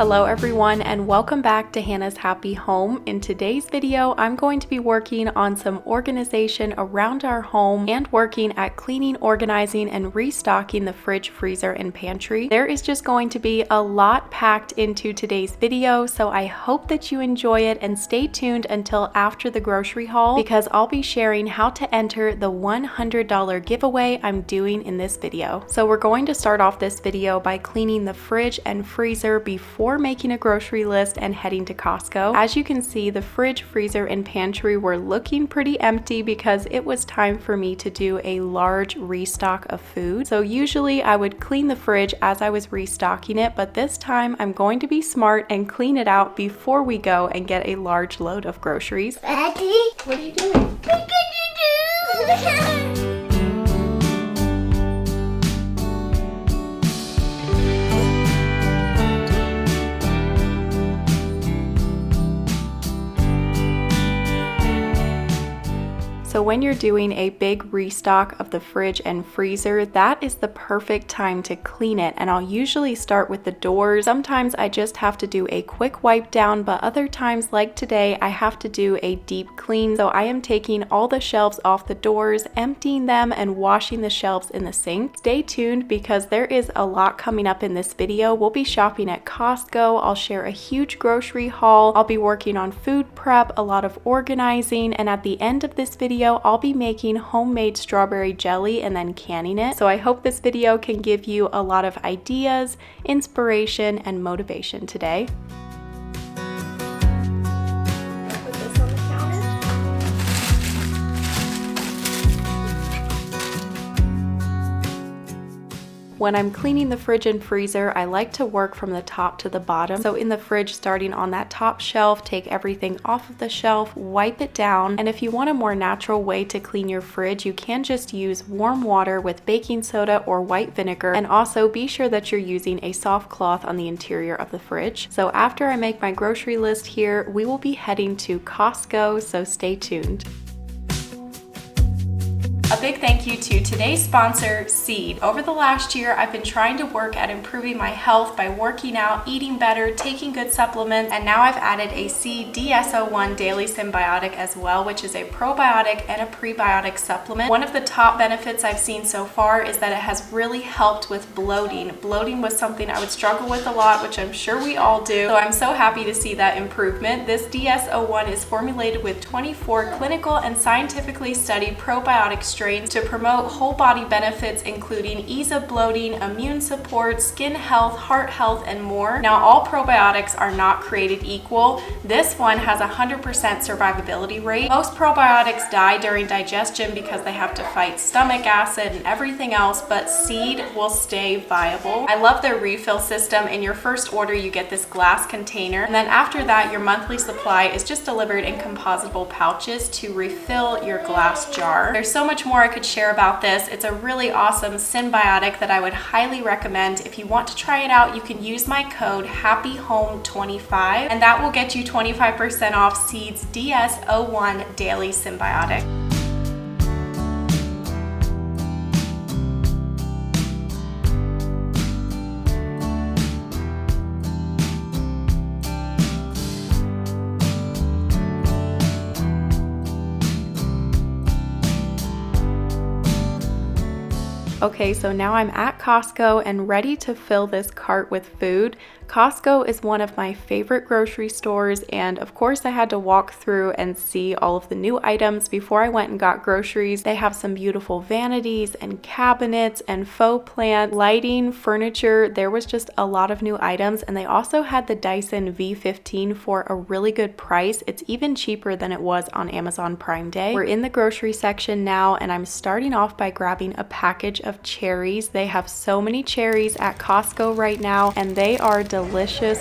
Hello everyone and welcome back to Hannah's Happy Home. In today's video, I'm going to be working on some organization around our home and working at cleaning, organizing, and restocking the fridge, freezer, and pantry. There is just going to be a lot packed into today's video, so I hope that you enjoy it and stay tuned until after the grocery haul because I'll be sharing how to enter the $100 giveaway I'm doing in this video. So we're going to start off this video by cleaning the fridge and freezer before making a grocery list and heading to Costco. As you can see, the fridge, freezer, and pantry were looking pretty empty because it was time for me to do a large restock of food. So usually I would clean the fridge as I was restocking it, but this time I'm going to be smart and clean it out before we go and get a large load of groceries. Daddy, What are you doing? what did you do? So when you're doing a big restock of the fridge and freezer, that is the perfect time to clean it. And I'll usually start with the doors. Sometimes I just have to do a quick wipe down, but other times like today, I have to do a deep clean. So I am taking all the shelves off the doors, emptying them, and washing the shelves in the sink. Stay tuned because there is a lot coming up in this video. We'll be shopping at Costco. I'll share a huge grocery haul. I'll be working on food prep, a lot of organizing, and at the end of this video, I'll be making homemade strawberry jelly and then canning it. So I hope this video can give you a lot of ideas, inspiration, and motivation today. Put this on the counter. When I'm cleaning the fridge and freezer, I like to work from the top to the bottom. So in the fridge, starting on that top shelf, take everything off of the shelf, wipe it down. And if you want a more natural way to clean your fridge, you can just use warm water with baking soda or white vinegar. And also be sure that you're using a soft cloth on the interior of the fridge. So after I make my grocery list here, we will be heading to Costco, so stay tuned. A big thank you to today's sponsor, Seed. Over the last year, I've been trying to work at improving my health by working out, eating better, taking good supplements, and now I've added a Seed DS-01 Daily Symbiotic as well, which is a probiotic and a prebiotic supplement. One of the top benefits I've seen so far is that it has really helped with bloating. Bloating was something I would struggle with a lot, which I'm sure we all do, so I'm so happy to see that improvement. This DS-01 is formulated with 24 clinical and scientifically studied probiotic strains to promote whole body benefits including ease of bloating, immune support, skin health, heart health, and more. Now all probiotics are not created equal. This one has a 100% survivability rate. Most probiotics die during digestion because they have to fight stomach acid and everything else, but Seed will stay viable. I love their refill system. In your first order you get this glass container, and then after that your monthly supply is just delivered in compositable pouches to refill your glass jar. There's so much more I could share about this. It's a really awesome symbiotic that I would highly recommend. If you want to try it out, you can use my code HAPPYHOME25 and that will get you 25% off Seed's DS-01 Daily Symbiotic. Okay, so now I'm at Costco and ready to fill this cart with food. Costco is one of my favorite grocery stores, and of course I had to walk through and see all of the new items before I went and got groceries. They have some beautiful vanities and cabinets and faux plant, lighting, furniture. There was just a lot of new items, and they also had the Dyson V15 for a really good price. It's even cheaper than it was on Amazon Prime Day. We're in the grocery section now, and I'm starting off by grabbing a package of cherries. They have so many cherries at Costco right now, and they are delicious.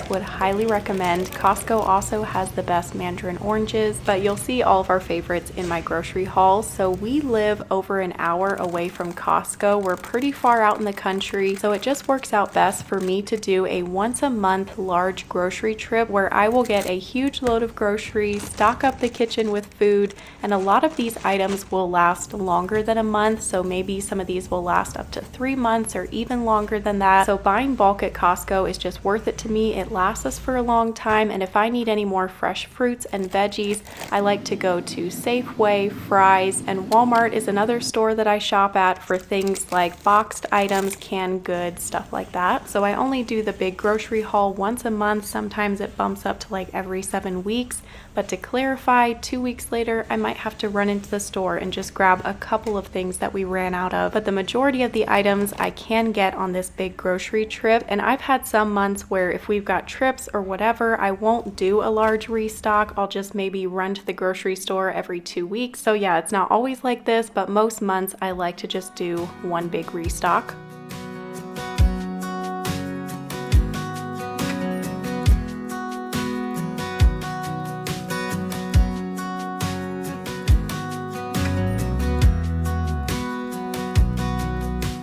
Would highly recommend. Costco also has the best mandarin oranges, but you'll see all of our favorites in my grocery haul. So we live over an hour away from Costco. We're pretty far out in the country, so it just works out best for me to do a once a month large grocery trip where I will get a huge load of groceries, stock up the kitchen with food, and a lot of these items will last longer than a month. So maybe some of these will last up to 3 months or even longer than that. So buying bulk at Costco is just worth it it to me. It lasts us for a long time, and if I need any more fresh fruits and veggies, I like to go to Safeway, Fry's, and Walmart is another store that I shop at for things like boxed items, canned goods, stuff like that. So I only do the big grocery haul once a month. Sometimes it bumps up to like every 7 weeks. But to clarify, 2 weeks later, I might have to run into the store and just grab a couple of things that we ran out of. But the majority of the items I can get on this big grocery trip. And I've had some months where if we've got trips or whatever, I won't do a large restock. I'll just maybe run to the grocery store every 2 weeks. So yeah, it's not always like this, but most months I like to just do one big restock.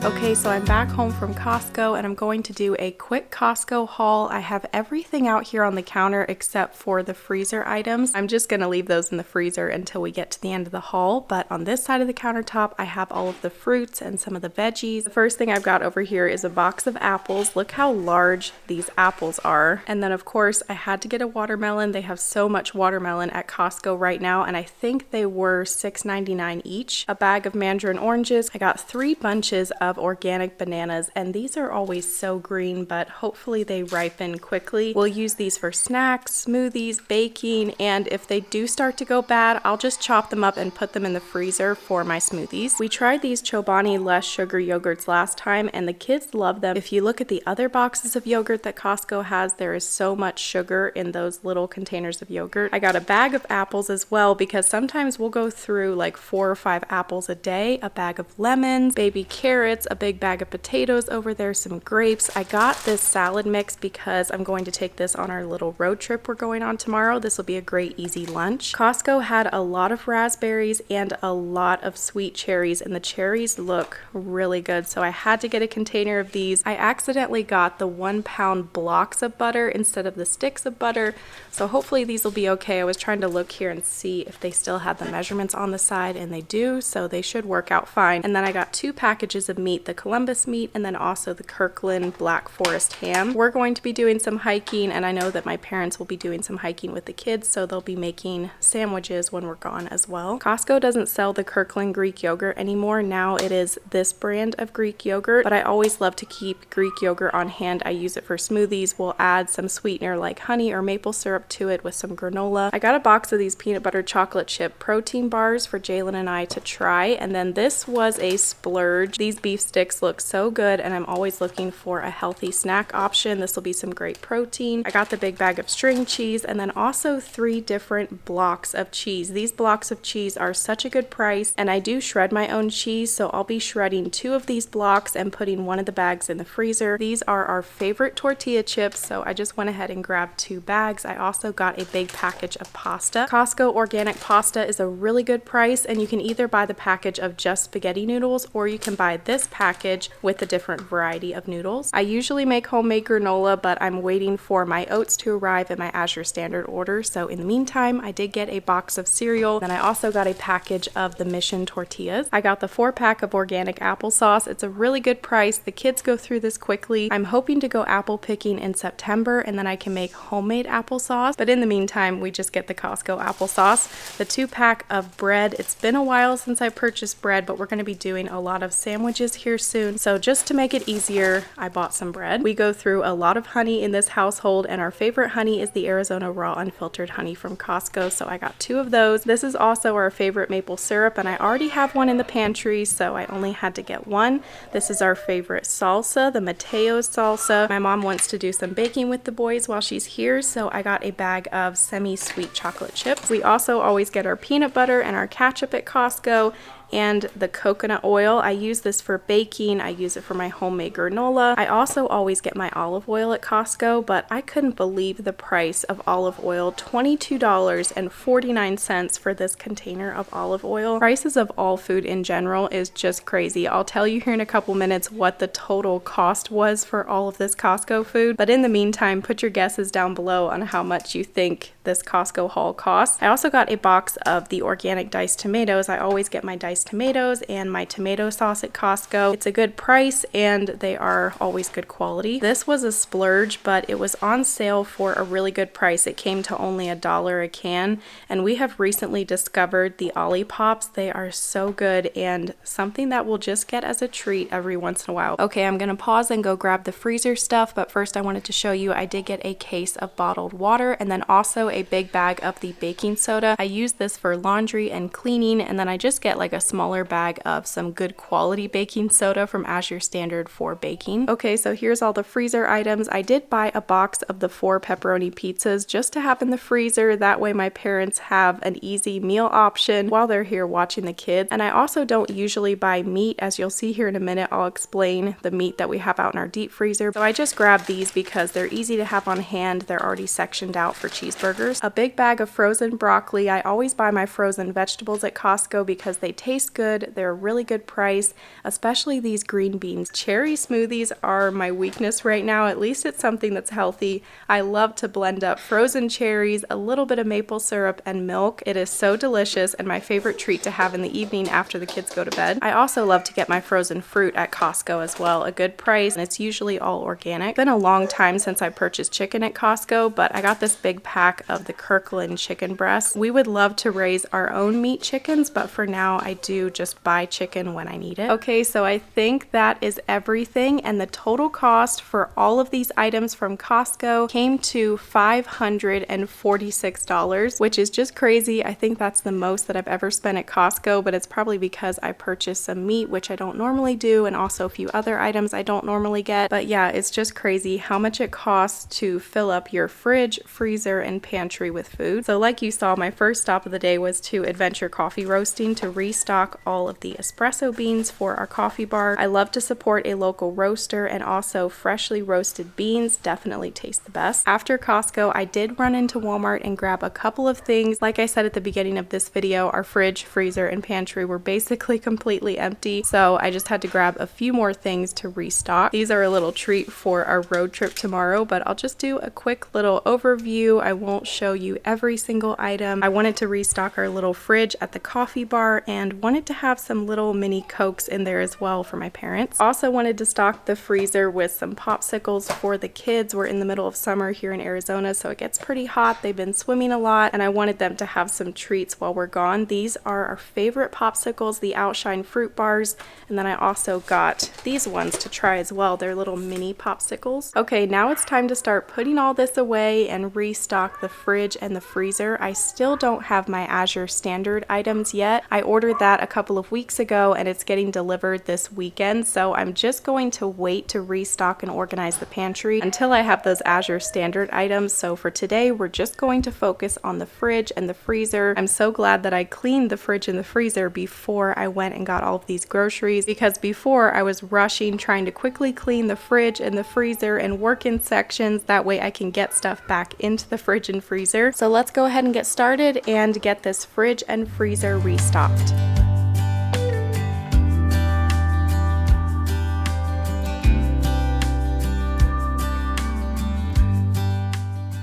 Okay, so I'm back home from Costco and I'm going to do a quick Costco haul. I have everything out here on the counter except for the freezer items. I'm just going to leave those in the freezer until we get to the end of the haul, but on this side of the countertop I have all of the fruits and some of the veggies. The first thing I've got over here is a box of apples. Look how large these apples are. And then of course I had to get a watermelon. They have so much watermelon at Costco right now, and I think they were $6.99 each. A bag of mandarin oranges. I got 3 bunches of organic bananas, and these are always so green, but hopefully they ripen quickly. We'll use these for snacks, smoothies, baking, and if they do start to go bad, I'll just chop them up and put them in the freezer for my smoothies. We tried these Chobani less sugar yogurts last time, and the kids love them. If you look at the other boxes of yogurt that Costco has, there is so much sugar in those little containers of yogurt. I got a bag of apples as well, because sometimes we'll go through like 4 or 5 apples a day, a bag of lemons, baby carrots, a big bag of potatoes over there, some grapes. I got this salad mix because I'm going to take this on our little road trip we're going on tomorrow. This will be a great easy lunch. Costco had a lot of raspberries and a lot of sweet cherries, and the cherries look really good, so I had to get a container of these. I accidentally got the 1-pound blocks of butter instead of the sticks of butter, so hopefully these will be okay. I was trying to look here and see if they still had the measurements on the side, and they do, so they should work out fine. And then I got 2 packages of meat, the Columbus meat and then also the Kirkland Black Forest ham. We're going to be doing some hiking, and I know that my parents will be doing some hiking with the kids, so they'll be making sandwiches when we're gone as well. Costco doesn't sell the Kirkland Greek yogurt anymore. Now it is this brand of Greek yogurt, but I always love to keep Greek yogurt on hand. I use it for smoothies. We'll add some sweetener like honey or maple syrup to it with some granola. I got a box of these peanut butter chocolate chip protein bars for Jalen and I to try, and then this was a splurge. These beef sticks look so good, and I'm always looking for a healthy snack option. This will be some great protein. I got the big bag of string cheese, and then also 3 different blocks of cheese. These blocks of cheese are such a good price, and I do shred my own cheese, so I'll be shredding 2 of these blocks and putting one of the bags in the freezer. These are our favorite tortilla chips, so I just went ahead and grabbed 2 bags. I also got a big package of pasta. Costco organic pasta is a really good price, and you can either buy the package of just spaghetti noodles, or you can buy this package with a different variety of noodles. I usually make homemade granola, but I'm waiting for my oats to arrive in my Azure Standard order, so in the meantime I did get a box of cereal, and I also got a package of the Mission tortillas. I got the 4-pack of organic applesauce. It's a really good price. The kids go through this quickly. I'm hoping to go apple picking in September, and then I can make homemade applesauce, but in the meantime we just get the Costco applesauce. The 2-pack of bread. It's been a while since I purchased bread, but we're going to be doing a lot of sandwiches here soon, so just to make it easier, I bought some bread. We go through a lot of honey in this household, and our favorite honey is the Arizona Raw Unfiltered honey from Costco, so I got 2 of those. This is also our favorite maple syrup, and I already have one in the pantry, so I only had to get one. This is our favorite salsa, the Mateo's salsa. My mom wants to do some baking with the boys while she's here, so I got a bag of semi-sweet chocolate chips. We also always get our peanut butter and our ketchup at Costco, and the coconut oil. I use this for baking. I use it for my homemade granola. I also always get my olive oil at Costco, but I couldn't believe the price of olive oil. $22.49 for this container of olive oil. Prices of all food in general is just crazy. I'll tell you here in a couple minutes what the total cost was for all of this Costco food, but in the meantime, put your guesses down below on how much you think this Costco haul costs. I also got a box of the organic diced tomatoes. I always get my diced diced tomatoes and my tomato sauce at Costco. It's a good price and they are always good quality. This was a splurge, but it was on sale for a really good price. It came to only $1 a can, and we have recently discovered the Olipop. They are so good and something that we'll just get as a treat every once in a while. Okay, I'm gonna pause and go grab the freezer stuff, but first I wanted to show you I did get a case of bottled water and then also a big bag of the baking soda. I use this for laundry and cleaning, and then I just get like a smaller bag of some good quality baking soda from Azure Standard for baking. Okay, so here's all the freezer items. I did buy a box of the 4 pepperoni pizzas just to have in the freezer. That way my parents have an easy meal option while they're here watching the kids. And I also don't usually buy meat. As you'll see here in a minute, I'll explain the meat that we have out in our deep freezer. So I just grabbed these because they're easy to have on hand. They're already sectioned out for cheeseburgers. A big bag of frozen broccoli. I always buy my frozen vegetables at Costco because they taste good. They're a really good price, especially these green beans. Cherry smoothies are my weakness right now. At least it's something that's healthy. I love to blend up frozen cherries, a little bit of maple syrup, and milk. It is so delicious and my favorite treat to have in the evening after the kids go to bed. I also love to get my frozen fruit at Costco as well. A good price, and it's usually all organic. It's been a long time since I purchased chicken at Costco, but I got this big pack of the Kirkland chicken breasts. We would love to raise our own meat chickens, but for now I do just buy chicken when I need it. Okay, so I think that is everything, and the total cost for all of these items from Costco came to $546, which is just crazy. I think that's the most that I've ever spent at Costco, but it's probably because I purchased some meat, which I don't normally do, and also a few other items I don't normally get. But yeah, it's just crazy how much it costs to fill up your fridge, freezer, and pantry with food. So like you saw, my first stop of the day was to Adventure Coffee Roasting to restock all of the espresso beans for our coffee bar. I love to support a local roaster, and also freshly roasted beans definitely taste the best. After Costco, I did run into Walmart and grab a couple of things. Like I said at the beginning of this video, our fridge, freezer, and pantry were basically completely empty, so I just had to grab a few more things to restock. These are a little treat for our road trip tomorrow, but I'll just do a quick little overview. I won't show you every single item. I wanted to restock our little fridge at the coffee bar and wanted to have some little mini Cokes in there as well for my parents. Also wanted to stock the freezer with some popsicles for the kids. We're in the middle of summer here in Arizona, so it gets pretty hot. They've been swimming a lot, and I wanted them to have some treats while we're gone. These are our favorite popsicles, the Outshine fruit bars, and then I also got these ones to try as well. They're little mini popsicles. Okay, now it's time to start putting all this away and restock the fridge and the freezer. I still don't have my Azure Standard items yet. I ordered that a couple of weeks ago and it's getting delivered this weekend, so I'm just going to wait to restock and organize the pantry until I have those Azure Standard items. So for today, we're just going to focus on the fridge and the freezer. I'm so glad that I cleaned the fridge and the freezer before I went and got all of these groceries, because before I was rushing trying to quickly clean the fridge and the freezer and work in sections. That way I can get stuff back into the fridge and freezer. So let's go ahead and get started and get this fridge and freezer restocked.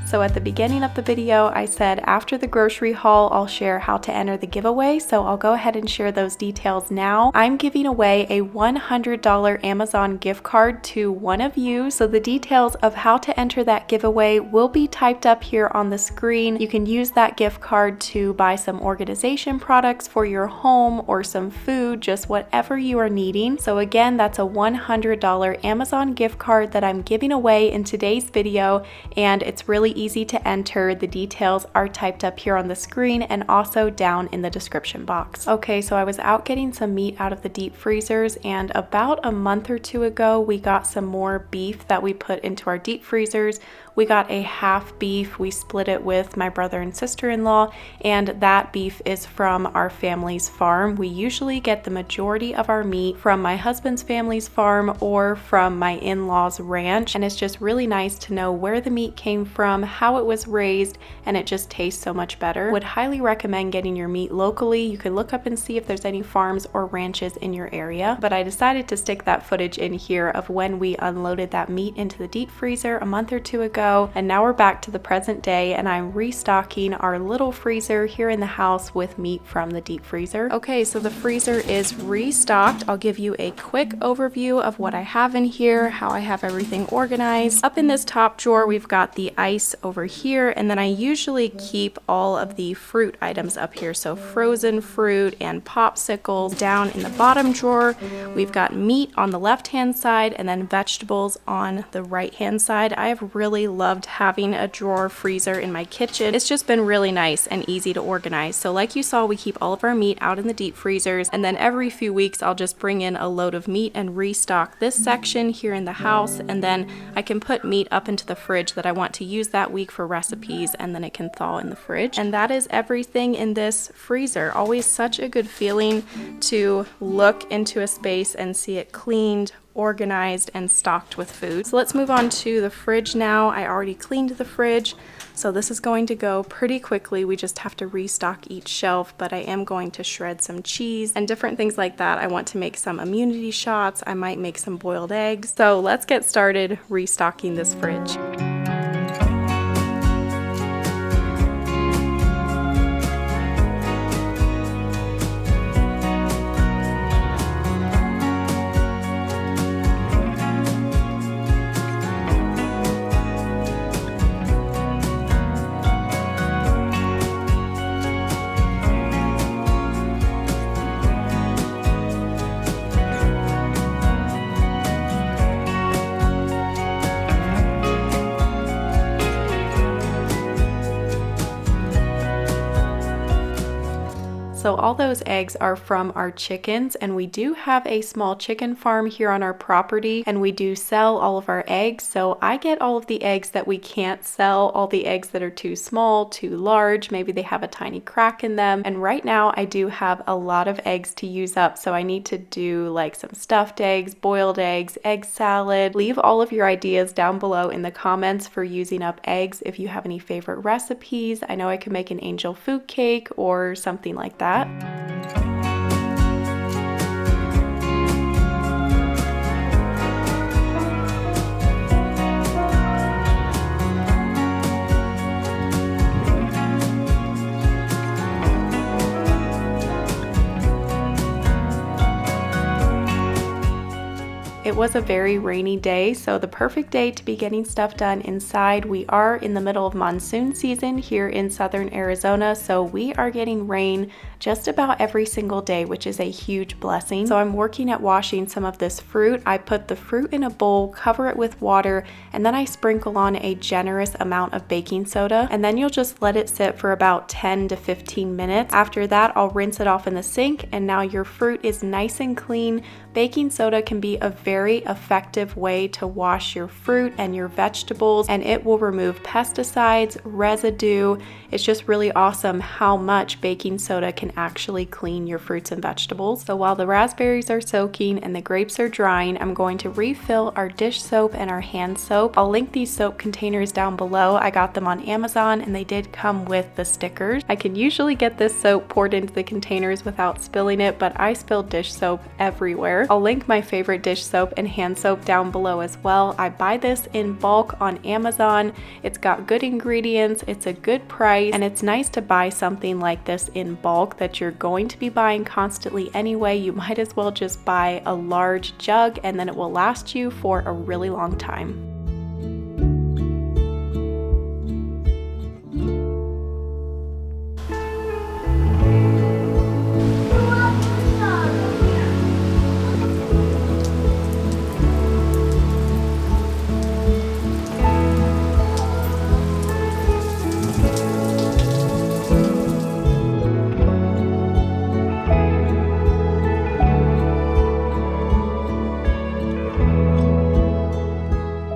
So at the beginning of the video, I said after the grocery haul, I'll share how to enter the giveaway. So I'll go ahead and share those details now. I'm giving away a $100 Amazon gift card to one of you. So the details of how to enter that giveaway will be typed up here on the screen. You can use that gift card to buy some organization products for your home or some food, just whatever you are needing. So again, that's a $100 Amazon gift card that I'm giving away in today's video, and it's really easy to enter. The details are typed up here on the screen and also down in the description box. Okay, so I was out getting some meat out of the deep freezers, and about a month or two ago we got some more beef that we put into our deep freezers. We got a half beef. We split it with my brother and sister-in-law, and that beef is from our family's farm. We usually get the majority of our meat from my husband's family's farm or from my in-laws' ranch, and it's just really nice to know where the meat came from, how it was raised, and it just tastes so much better. Would highly recommend getting your meat locally. You can look up and see if there's any farms or ranches in your area, but I decided to stick that footage in here of when we unloaded that meat into the deep freezer a month or two ago. ago, and now we're back to the present day, and I'm restocking our little freezer here in the house with meat from the deep freezer. Okay, so the freezer is restocked. I'll give you a quick overview of what I have in here, how I have everything organized. Up in this top drawer, we've got the ice over here, and then I usually keep all of the fruit items up here, so frozen fruit and popsicles. Down in the bottom drawer, we've got meat on the left hand side and then vegetables on the right hand side. I have really loved having a drawer freezer in my kitchen. It's just been really nice and easy to organize. So like you saw, we keep all of our meat out in the deep freezers, and then every few weeks I'll just bring in a load of meat and restock this section here in the house, and then I can put meat up into the fridge that I want to use that week for recipes, and then it can thaw in the fridge. And that is everything in this freezer. Always such a good feeling to look into a space and see it cleaned, organized, and stocked with food. So let's move on to the fridge now. I already cleaned the fridge, so this is going to go pretty quickly. We just have to restock each shelf, but I am going to shred some cheese and different things like that. I want to make some immunity shots. I might make some boiled eggs. So let's get started restocking this fridge. So all those eggs are from our chickens, and we do have a small chicken farm here on our property, and we do sell all of our eggs. So I get all of the eggs that we can't sell, all the eggs that are too small, too large, maybe they have a tiny crack in them. And right now I do have a lot of eggs to use up, so I need to do like some stuffed eggs, boiled eggs, egg salad. Leave all of your ideas down below in the comments for using up eggs if you have any favorite recipes. I know I could make an angel food cake or something like that. It was a very rainy day, so the perfect day to be getting stuff done inside. We are in the middle of monsoon season here in southern Arizona, so we are getting rain just about every single day, which is a huge blessing. So I'm working at washing some of this fruit. I put the fruit in a bowl, cover it with water, and then I sprinkle on a generous amount of baking soda, and then you'll just let it sit for about 10 to 15 minutes. After that, I'll rinse it off in the sink, and now your fruit is nice and clean. Baking soda can be a very effective way to wash your fruit and your vegetables, and it will remove pesticides, residue. It's just really awesome how much baking soda can actually clean your fruits and vegetables. So while the raspberries are soaking and the grapes are drying, I'm going to refill our dish soap and our hand soap. I'll link these soap containers down below. I got them on Amazon and they did come with the stickers. I can usually get this soap poured into the containers without spilling it, but I spill dish soap everywhere. I'll link my favorite dish soap and hand soap down below as well. I buy this in bulk on Amazon. It's got good ingredients, it's a good price, and it's nice to buy something like this in bulk that you're going to be buying constantly anyway. You might as well just buy a large jug and then it will last you for a really long time.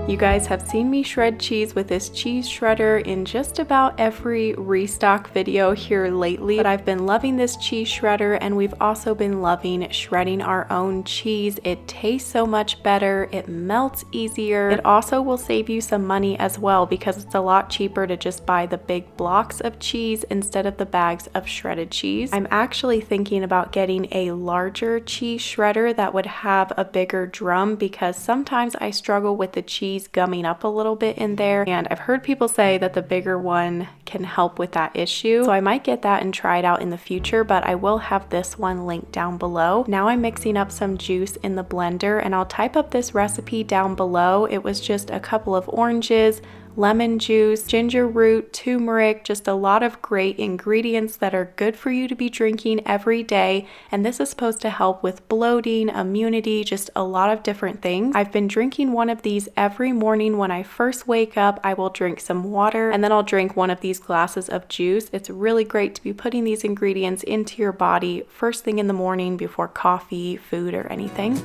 You guys have seen me shred cheese with this cheese shredder in just about every restock video here lately, but I've been loving this cheese shredder, and we've also been loving shredding our own cheese. It tastes so much better, it melts easier. It also will save you some money as well because it's a lot cheaper to just buy the big blocks of cheese instead of the bags of shredded cheese. I'm actually thinking about getting a larger cheese shredder that would have a bigger drum because sometimes I struggle with the cheese gumming up a little bit in there, and I've heard people say that the bigger one can help with that issue. So I might get that and try it out in the future, but I will have this one linked down below. Now I'm mixing up some juice in the blender, and I'll type up this recipe down below. It was just a couple of oranges, lemon juice, ginger root, turmeric, just a lot of great ingredients that are good for you to be drinking every day. And this is supposed to help with bloating, immunity, just a lot of different things. I've been drinking one of these every morning when I first wake up. I will drink some water and then I'll drink one of these glasses of juice. It's really great to be putting these ingredients into your body first thing in the morning before coffee, food, or anything.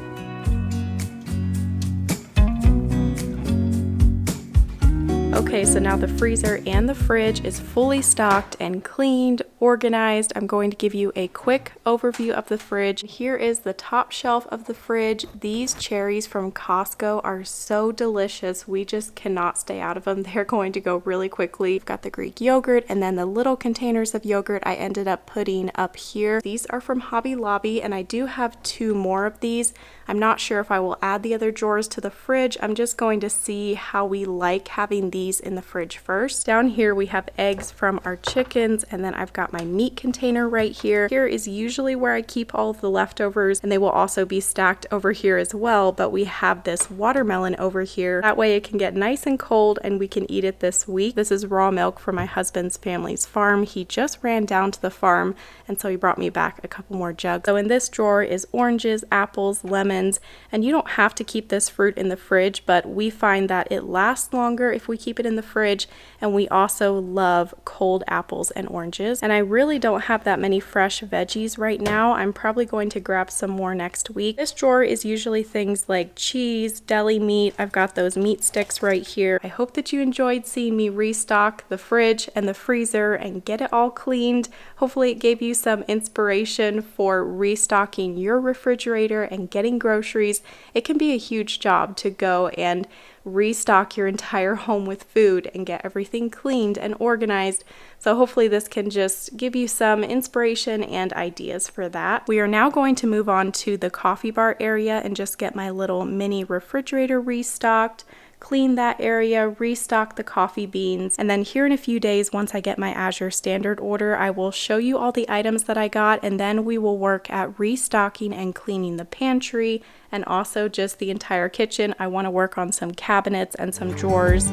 Okay, so now the freezer and the fridge is fully stocked and cleaned, organized. I'm going to give you a quick overview of the fridge. Here is the top shelf of the fridge. These cherries from Costco are so delicious. We just cannot stay out of them. They're going to go really quickly. We've got the Greek yogurt, and then the little containers of yogurt I ended up putting up here. These are from Hobby Lobby, and I do have 2 more of these. I'm not sure if I will add the other drawers to the fridge. I'm just going to see how we like having these in the fridge first. Down here we have eggs from our chickens, and then I've got my meat container right here. Here is usually where I keep all of the leftovers, and they will also be stacked over here as well, but we have this watermelon over here. That way it can get nice and cold and we can eat it this week. This is raw milk from my husband's family's farm. He just ran down to the farm, and so he brought me back a couple more jugs. So in this drawer is oranges, apples, lemons, and you don't have to keep this fruit in the fridge, but we find that it lasts longer if we keep it in the fridge, and we also love cold apples and oranges. And I really don't have that many fresh veggies right now. I'm probably going to grab some more next week. This drawer is usually things like cheese, deli meat. I've got those meat sticks right here. I hope that you enjoyed seeing me restock the fridge and the freezer and get it all cleaned. Hopefully it gave you some inspiration for restocking your refrigerator and getting groceries. It can be a huge job to go and restock your entire home with food and get everything cleaned and organized. So hopefully this can just give you some inspiration and ideas for that. We are now going to move on to the coffee bar area and just get my little mini refrigerator restocked, clean that area, restock the coffee beans, and then here in a few days, once I get my Azure Standard order, I will show you all the items that I got, and then we will work at restocking and cleaning the pantry and also just the entire kitchen. I want to work on some cabinets and some drawers.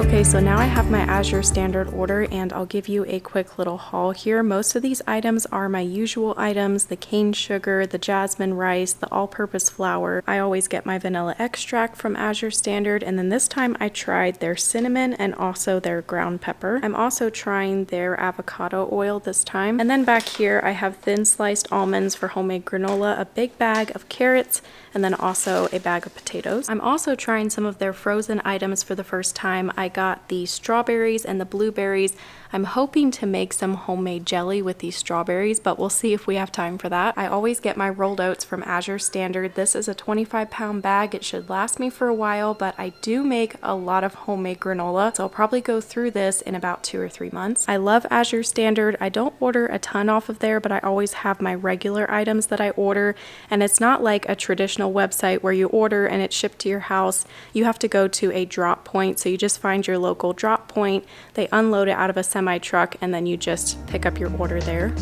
Okay, so now I have my Azure Standard order, and I'll give you a quick little haul here. Most of these items are my usual items: the cane sugar, the jasmine rice, the all-purpose flour. I always get my vanilla extract from Azure Standard, and then this time I tried their cinnamon and also their ground pepper. I'm also trying their avocado oil this time. And then back here I have thin sliced almonds for homemade granola, a big bag of carrots, and then also a bag of potatoes. I'm also trying some of their frozen items for the first time. I got the strawberries and the blueberries. I'm hoping to make some homemade jelly with these strawberries, but we'll see if we have time for that. I always get my rolled oats from Azure Standard. This is a 25-pound bag. It should last me for a while, but I do make a lot of homemade granola, so I'll probably go through this in about 2 or 3 months. I love Azure Standard. I don't order a ton off of there, but I always have my regular items that I order, and it's not like a traditional website where you order and it's shipped to your house. You have to go to a drop point, so you just find your local drop point. They unload it out of a semi-truck, and then you just pick up your order there.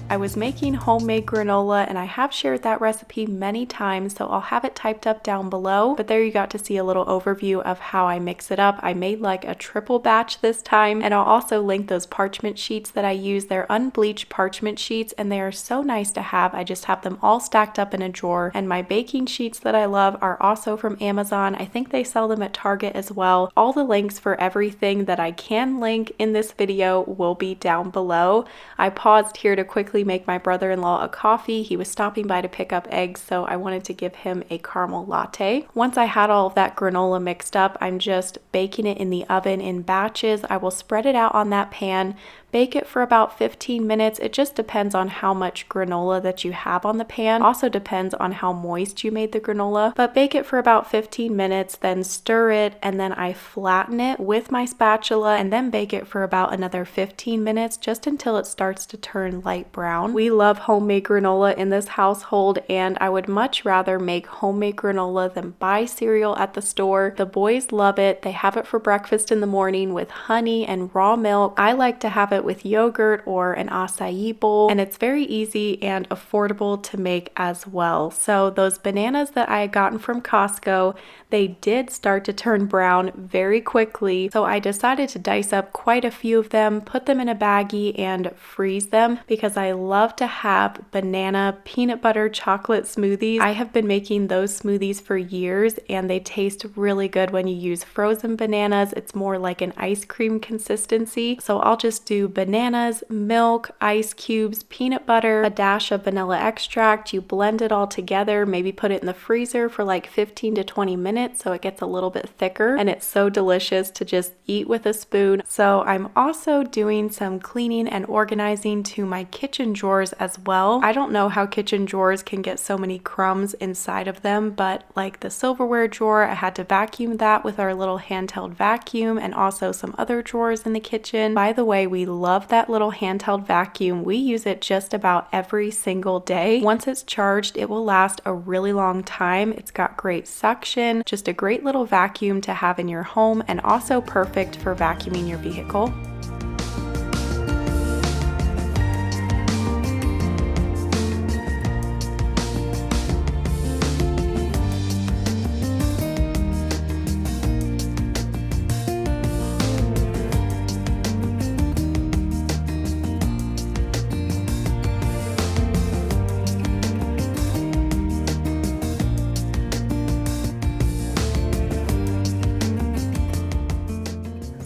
I was making homemade granola, and I have shared that recipe many times, so I'll have it typed up down below. But there you got to see a little overview of how I mix it up. I made like a triple batch this time, and I'll also link those parchment sheets that I use. They're unbleached parchment sheets, and they are so nice to have. I just have them all stacked up in a drawer. And my baking sheets that I love are also from Amazon. I think they sell them at Target as well. All the links for everything that I can link in this video will be down below. I paused here to quickly make my brother-in-law a coffee. He was stopping by to pick up eggs, so I wanted to give him a caramel latte. Once I had all of that granola mixed up, I'm just baking it in the oven in batches. I will spread it out on that pan, bake it for about 15 minutes. It just depends on how much granola that you have on the pan. Also depends on how moist you made the granola, but bake it for about 15 minutes, then stir it, and then I flatten it with my spatula and then bake it for about another 15 minutes just until it starts to turn light brown. We love homemade granola in this household, and I would much rather make homemade granola than buy cereal at the store. The boys love it. They have it for breakfast in the morning with honey and raw milk. I like to have it with yogurt or an acai bowl, and it's very easy and affordable to make as well. So those bananas that I had gotten from Costco, they did start to turn brown very quickly, so I decided to dice up quite a few of them, put them in a baggie, and freeze them because I love to have banana peanut butter chocolate smoothies. I have been making those smoothies for years, and they taste really good when you use frozen bananas. It's more like an ice cream consistency, so I'll just do bananas, milk, ice cubes, peanut butter, a dash of vanilla extract. You blend it all together, maybe put it in the freezer for like 15 to 20 minutes so it gets a little bit thicker, and it's so delicious to just eat with a spoon. So I'm also doing some cleaning and organizing to my kitchen drawers as well. I don't know how kitchen drawers can get so many crumbs inside of them, but like the silverware drawer, I had to vacuum that with our little handheld vacuum, and also some other drawers in the kitchen. By the way, we love that little handheld vacuum. We use it just about every single day. Once it's charged, it will last a really long time. It's got great suction, just a great little vacuum to have in your home, and also perfect for vacuuming your vehicle.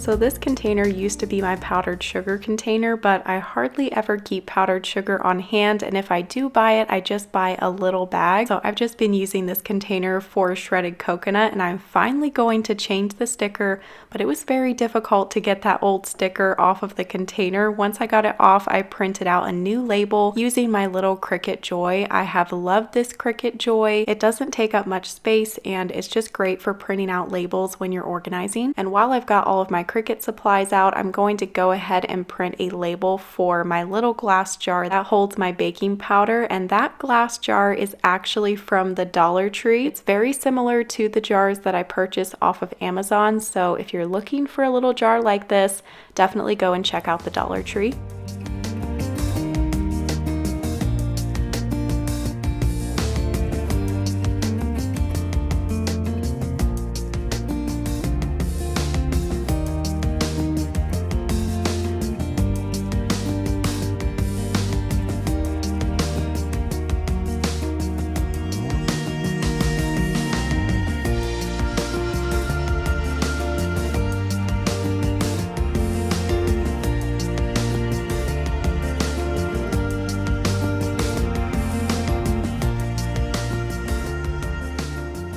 So this container used to be my powdered sugar container, but I hardly ever keep powdered sugar on hand, and if I do buy it, I just buy a little bag. So I've just been using this container for shredded coconut, and I'm finally going to change the sticker, but it was very difficult to get that old sticker off of the container. Once I got it off, I printed out a new label using my little Cricut Joy. I have loved this Cricut Joy. It doesn't take up much space, and it's just great for printing out labels when you're organizing. And while I've got all of my Cricut supplies out, I'm going to go ahead and print a label for my little glass jar that holds my baking powder, and that glass jar is actually from the Dollar Tree. It's very similar to the jars that I purchased off of Amazon, so if you're looking for a little jar like this, definitely go and check out the Dollar Tree.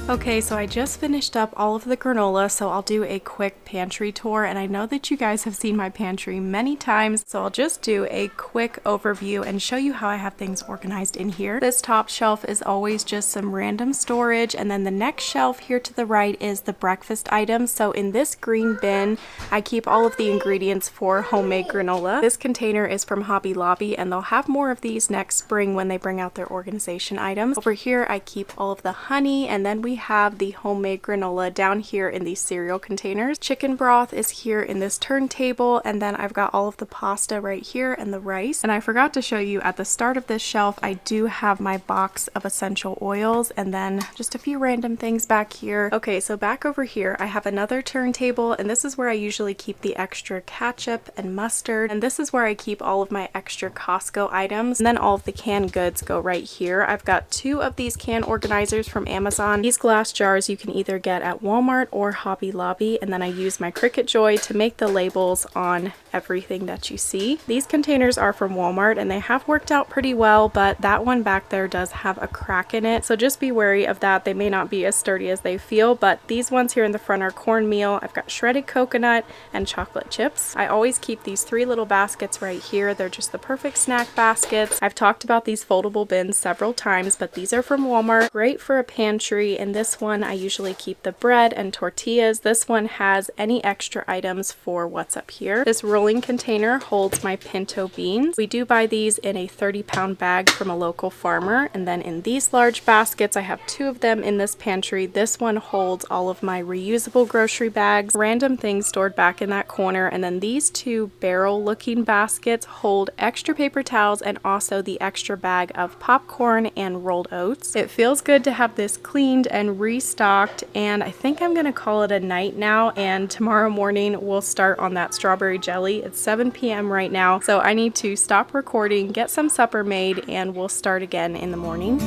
Okay, so I just finished up all of the granola, so I'll do a quick pantry tour, and I know that you guys have seen my pantry many times, so I'll just do a quick overview and show you how I have things organized in here. This top shelf is always just some random storage, and then the next shelf here to the right is the breakfast items. So in this green bin, I keep all of the ingredients for homemade granola. This container is from Hobby Lobby, and they'll have more of these next spring when they bring out their organization items. Over here, I keep all of the honey, and then we have the homemade granola down here in these cereal containers. Chicken broth is here in this turntable, and then I've got all of the pasta right here and the rice. And I forgot to show you at the start of this shelf, I do have my box of essential oils and then just a few random things back here. Okay, so back over here, I have another turntable, and this is where I usually keep the extra ketchup and mustard, and this is where I keep all of my extra Costco items, and then all of the canned goods go right here. I've got 2 of these can organizers from Amazon. These glass jars you can either get at Walmart or Hobby Lobby, and then I use my Cricut Joy to make the labels on everything that you see. These containers are from Walmart and they have worked out pretty well, but that one back there does have a crack in it, so just be wary of that. They may not be as sturdy as they feel, but these ones here in the front are cornmeal. I've got shredded coconut and chocolate chips. I always keep these 3 little baskets right here. They're just the perfect snack baskets. I've talked about these foldable bins several times, but these are from Walmart. Great for a pantry. In this one, I usually keep the bread and tortillas. This one has any extra items for what's up here. This rolling container holds my pinto beans. We do buy these in a 30-pound bag from a local farmer. And then in these large baskets, I have 2 of them in this pantry. This one holds all of my reusable grocery bags, random things stored back in that corner. And then these 2 barrel-looking baskets hold extra paper towels and also the extra bag of popcorn and rolled oats. It feels good to have this cleaned and restocked, and I think I'm gonna call it a night now, and tomorrow morning we'll start on that strawberry jelly. It's 7 p.m. right now, so I need to stop recording, get some supper made, and we'll start again in the morning.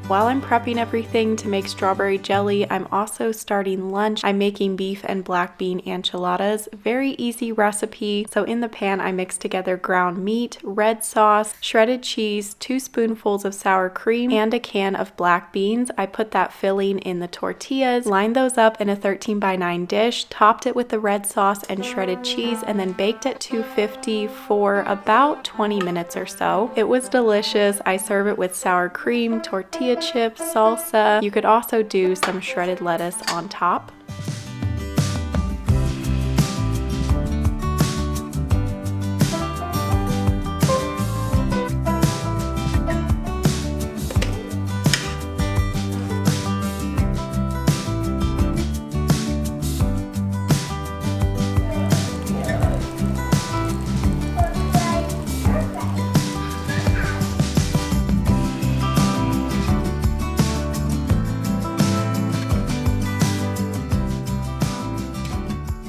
While I'm prepping everything to make strawberry jelly, I'm also starting lunch. I'm making beef and black bean enchiladas. Very easy recipe. So in the pan, I mix together ground meat, red sauce, shredded cheese, 2 spoonfuls of sour cream, and a can of black beans. I put that filling in the tortillas, lined those up in a 13x9 dish, topped it with the red sauce and shredded cheese, and then baked at 250 for about 20 minutes or so. It was delicious. I serve it with sour cream, tortilla chips, salsa. You could also do some shredded lettuce on top.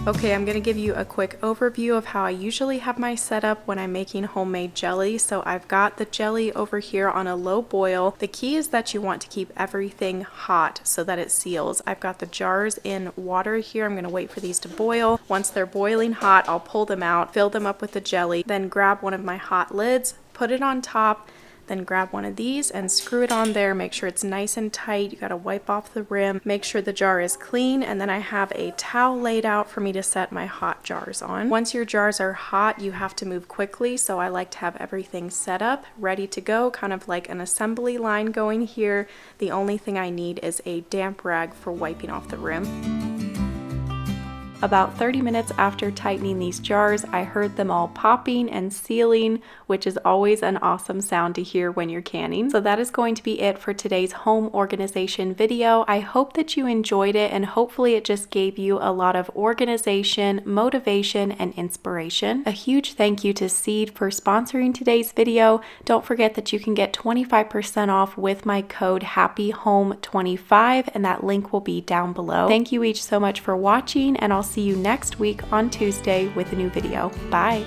Okay, I'm going to give you a quick overview of how I usually have my setup when I'm making homemade jelly. So I've got the jelly over here on a low boil. The key is that you want to keep everything hot so that it seals. I've got the jars in water here. I'm going to wait for these to boil. Once they're boiling hot, I'll pull them out, fill them up with the jelly, then grab one of my hot lids, put it on top, then grab one of these and screw it on there. Make sure it's nice and tight. You gotta wipe off the rim, make sure the jar is clean, and then I have a towel laid out for me to set my hot jars on. Once your jars are hot, you have to move quickly, so I like to have everything set up, ready to go, kind of like an assembly line going here. The only thing I need is a damp rag for wiping off the rim. About 30 minutes after tightening these jars, I heard them all popping and sealing, which is always an awesome sound to hear when you're canning. So that is going to be it for today's home organization video. I hope that you enjoyed it, and hopefully it just gave you a lot of organization, motivation, and inspiration. A huge thank you to Seed for sponsoring today's video. Don't forget that you can get 25% off with my code HAPPYHOME25, and that link will be down below. Thank you each so much for watching, and I'll see you next week on Tuesday with a new video. Bye!